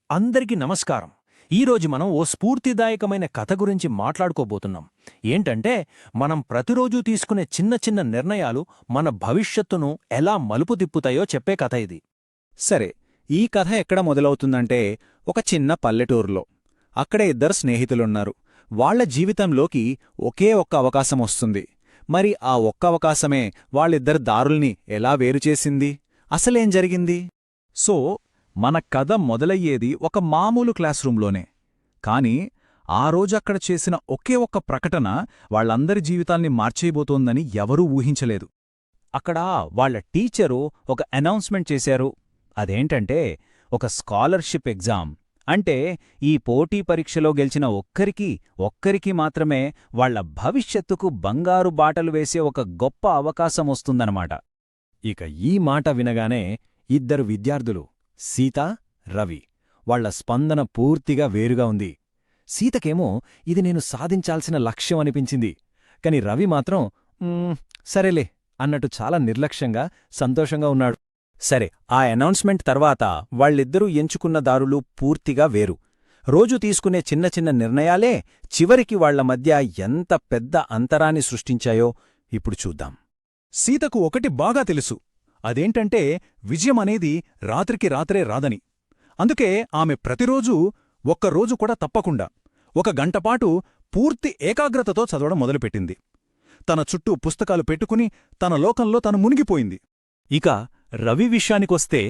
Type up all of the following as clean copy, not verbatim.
అందరికీ నమస్కారం. ఈరోజు మనం ఓ స్ఫూర్తిదాయకమైన కథ గురించి మాట్లాడుకోబోతున్నాం. ఏంటంటే, మనం ప్రతిరోజూ తీసుకునే చిన్న చిన్న నిర్ణయాలు మన భవిష్యత్తును ఎలా మలుపు తిప్పుతాయో చెప్పే కథ ఇది. సరే, ఈ కథ ఎక్కడ మొదలవుతుందంటే ఒక చిన్న పల్లెటూరులో. అక్కడ ఇద్దరు స్నేహితులున్నారు. వాళ్ల జీవితంలోకి ఒకే ఒక్క అవకాశం వస్తుంది. మరి ఆ ఒక్క అవకాశమే వాళ్ళిద్దరి దారుల్ని ఎలా వేరుచేసింది? అసలేం జరిగింది? సో మన కథ మొదలయ్యేది ఒక మామూలు క్లాస్ రూంలోనే. కాని ఆ రోజక్కడ చేసిన ఒకే ఒక్క ప్రకటన వాళ్ళందరి జీవితాల్ని మార్చేయబోతోందని ఎవరూ ఊహించలేదు. అక్కడ వాళ్ళ టీచరు ఒక అనౌన్స్మెంట్ చేశారు. అదేంటంటే, ఒక స్కాలర్షిప్ ఎగ్జామ్. అంటే ఈ పోటీ పరీక్షలో గెలిచిన ఒక్కరికి మాత్రమే వాళ్ల భవిష్యత్తుకు బంగారు బాటలు వేసే ఒక గొప్ప అవకాశమొస్తుందన్నమాట. ఇక ఈ మాట వినగానే ఇద్దరు విద్యార్థులు, సీత, రవి, వాళ్ల స్పందన పూర్తిగా వేరుగా ఉంది. సీతకేమో ఇది నేను సాధించాల్సిన లక్ష్యం అనిపించింది. కాని రవి మాత్రం సరేలే అన్నట్టు చాలా నిర్లక్ష్యంగా, సంతోషంగా ఉన్నాడు. సరే, ఆ అనౌన్స్మెంట్ తర్వాత వాళ్ళిద్దరూ ఎంచుకున్న దారులు పూర్తిగా వేరు. రోజు తీసుకునే చిన్న చిన్న నిర్ణయాలే చివరికి వాళ్ల మధ్య ఎంత పెద్ద అంతరాన్ని సృష్టించాయో ఇప్పుడు చూద్దాం. సీతకు ఒకటి బాగా తెలుసు. అదేంటంటే, విజయమనేది రాత్రికి రాత్రే రాదని. అందుకే ఆమె ప్రతిరోజూ ఒక్కరోజు కూడా తప్పకుండా 1 గంటపాటు పూర్తి ఏకాగ్రతతో చదవడం మొదలుపెట్టింది. తన చుట్టూ పుస్తకాలు పెట్టుకుని తన లోకంలో తను మునిగిపోయింది. ఇక రవి విషయానికొస్తే,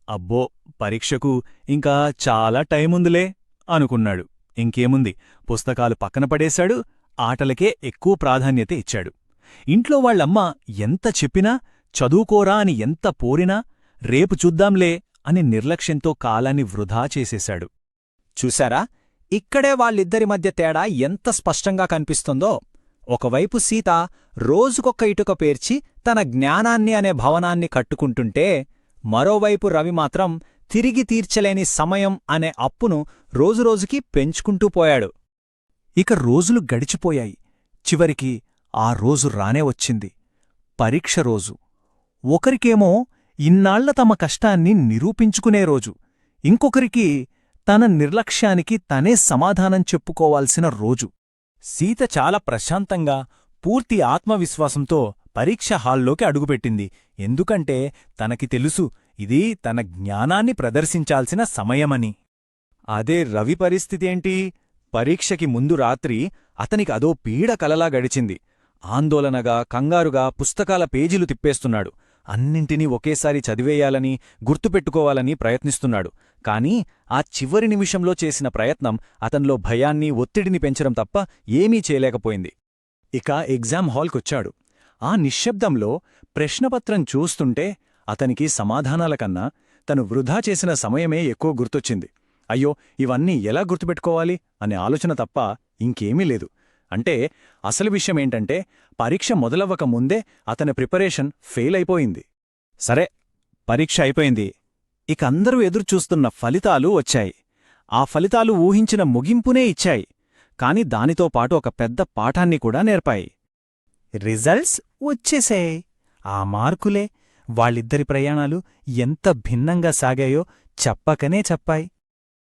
అబ్బో, పరీక్షకు ఇంకా చాలా టైముందిలే అనుకున్నాడు. ఇంకేముంది, పుస్తకాలు పక్కన పడేశాడు, ఆటలకే ఎక్కువ ప్రాధాన్యత ఇచ్చాడు. ఇంట్లో వాళ్లమ్మ ఎంత చెప్పినా, చదువుకోరా అని ఎంత పోరినా, రేపు చూద్దాంలే అని నిర్లక్ష్యంతో కాలాన్ని వృధా చేసేశాడు. చూశారా, ఇక్కడే వాళ్ళిద్దరి మధ్య తేడా ఎంత స్పష్టంగా కనిపిస్తుందో. ఒకవైపు సీత రోజుకొక్క ఇటుక పేర్చి తన జ్ఞానాన్ని అనే భవనాన్ని కట్టుకుంటుంటే, మరోవైపు రవి మాత్రం తిరిగి తీర్చలేని సమయం అనే అప్పును రోజురోజుకీ పెంచుకుంటూ పోయాడు. ఇక రోజులు గడిచిపోయాయి. చివరికి ఆ రోజు రానే వచ్చింది, పరీక్ష రోజు. ఒకరికేమో ఇన్నాళ్ల తమ కష్టాన్ని నిరూపించుకునే రోజు, ఇంకొకరికి తన నిర్లక్ష్యానికి తనే సమాధానం చెప్పుకోవాల్సిన రోజు. సీత చాలా ప్రశాంతంగా, పూర్తి ఆత్మవిశ్వాసంతో పరీక్ష హాల్లోకి అడుగుపెట్టింది. ఎందుకంటే తనకి తెలుసు, ఇది తన జ్ఞానాన్ని ప్రదర్శించాల్సిన సమయమని. అదే రవి పరిస్థితేంటి? పరీక్షకి ముందు రాత్రి అతనికి అదో పీడ కలలా గడిచింది. ఆందోళనగా, కంగారుగా పుస్తకాల పేజీలు తిప్పేస్తున్నాడు. అన్నింటినీ ఒకేసారి చదివేయాలని, గుర్తుపెట్టుకోవాలని ప్రయత్నిస్తున్నాడు. కాని ఆ చివరి నిమిషంలో చేసిన ప్రయత్నం అతన్లో భయాన్ని, ఒత్తిడిని పెంచడం తప్ప ఏమీ చేయలేకపోయింది. ఇక ఎగ్జామ్ హాల్కొచ్చాడు. ఆ నిశ్శబ్దంలో ప్రశ్నపత్రం చూస్తుంటే అతనికి సమాధానాల కన్నా తను వృధా చేసిన సమయమే ఎక్కువ గుర్తొచ్చింది. అయ్యో, ఇవన్నీ ఎలా గుర్తుపెట్టుకోవాలి అనే ఆలోచన తప్ప ఇంకేమీ లేదు. అంటే అసలు విషయమేంటంటే, పరీక్ష మొదలవ్వక ముందే అతని ప్రిపరేషన్ ఫెయిల్ అయిపోయింది. సరే, పరీక్ష అయిపోయింది. ఇక అందరూ ఎదురుచూస్తున్న ఫలితాలు వచ్చాయి. ఆ ఫలితాలు ఊహించిన ముగింపునే ఇచ్చాయి. కాని దానితో పాటు ఒక పెద్ద పాఠాన్ని కూడా నేర్పాయి. రిజల్ట్స్ వచ్చేశాయి. ఆ మార్కులే వాళ్ళిద్దరి ప్రయాణాలు ఎంత భిన్నంగా సాగాయో చెప్పకనే చెప్పాయి.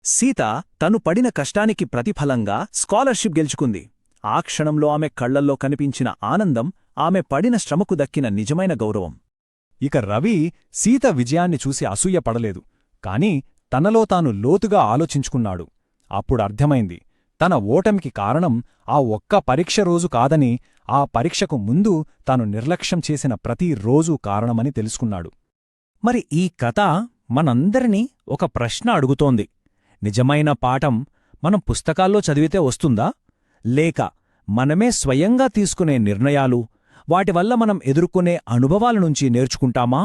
సీత తను పడిన కష్టానికి ప్రతిఫలంగా స్కాలర్షిప్ గెలుచుకుంది. ఆ క్షణంలో ఆమె కళ్లల్లో కనిపించిన ఆనందం ఆమె పడిన శ్రమకు దక్కిన నిజమైన గౌరవం. ఇక రవి సీత విజయాన్ని చూసి అసూయపడలేదు. కాని తనలో తాను లోతుగా ఆలోచించుకున్నాడు. అప్పుడర్థమైంది, తన ఓటమికి కారణం ఆ ఒక్క పరీక్ష రోజు కాదని, ఆ పరీక్షకు ముందు తాను నిర్లక్ష్యం చేసిన ప్రతి రోజూ కారణమని తెలుసుకున్నాడు. మరి ఈ కథ మనందరినీ ఒక ప్రశ్న అడుగుతోంది. నిజమైన పాఠం మనం పుస్తకాల్లో చదివితే వస్తుందా? లేక మనమే స్వయంగా తీసుకునే నిర్ణయాలు, వాటివల్ల మనం ఎదుర్కొనే అనుభవాల నుంచి నేర్చుకుంటామా?